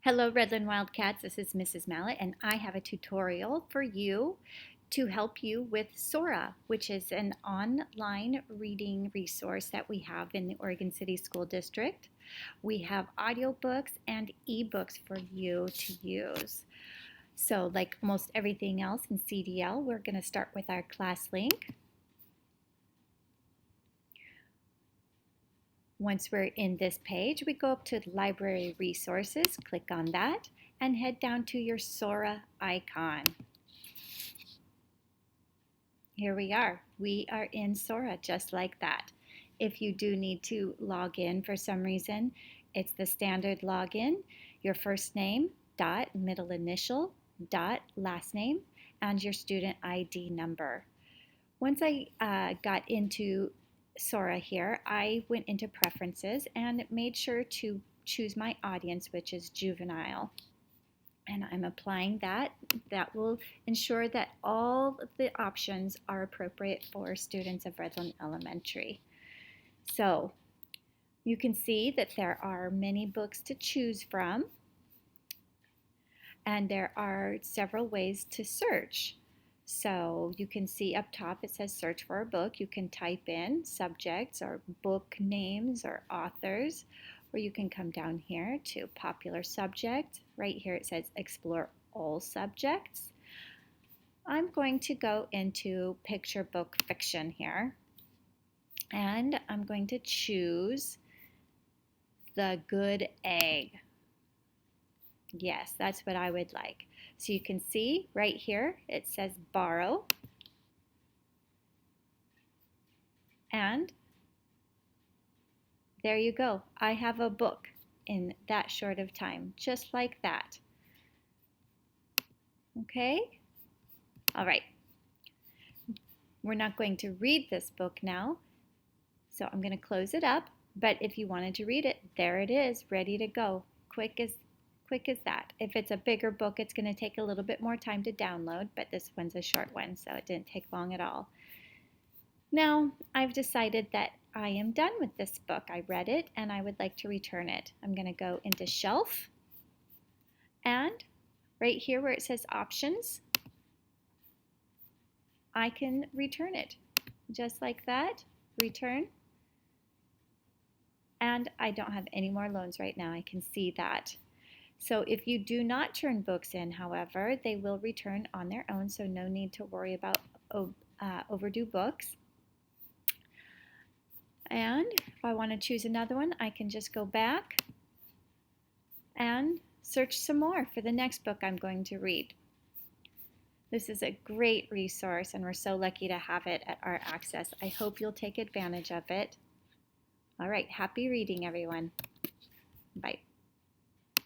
Hello Redland Wildcats, this is Mrs. Mallet and I have a tutorial for you to help you with SORA, which is an online reading resource that we have in the Oregon City School District. We have audiobooks and ebooks for you to use. So like most everything else in CDL, we're going to start with our class link. Once we're in this page, we go up to Library Resources, click on that, and head down to your SORA icon. Here we are. We are in SORA just like that. If you do need to log in for some reason, it's the standard login, your first name, dot, middle initial, dot, last name, and your student ID number. Once I got into SORA here, I went into preferences and made sure to choose my audience, which is juvenile. And I'm applying that. That will ensure that all of the options are appropriate for students of Redland Elementary. So you can see that there are many books to choose from, and there are several ways to search. So you can see up top it says search for a book. You can type in subjects or book names or authors, or you can come down here to popular subject. Right here it says explore all subjects. I'm going to go into picture book fiction here, and I'm going to choose The Good Egg. Yes, that's what I would like. So you can see right here it says borrow, and there you go. I have a book in that short of time, just like that. Okay? All right. We're not going to read this book now, so I'm going to close it up, but if you wanted to read it, there it is, ready to go. Quick as that. If it's a bigger book, it's going to take a little bit more time to download, but this one's a short one, so it didn't take long at all. Now, I've decided that I am done with this book. I read it, and I would like to return it. I'm going to go into Shelf, and right here where it says Options, I can return it. Just like that, return. And I don't have any more loans right now. I can see that. So if you do not turn books in, however, they will return on their own, so no need to worry about overdue books. And if I want to choose another one, I can just go back and search some more for the next book I'm going to read. This is a great resource, and we're so lucky to have it at our access. I hope you'll take advantage of it. All right, happy reading, everyone. Bye.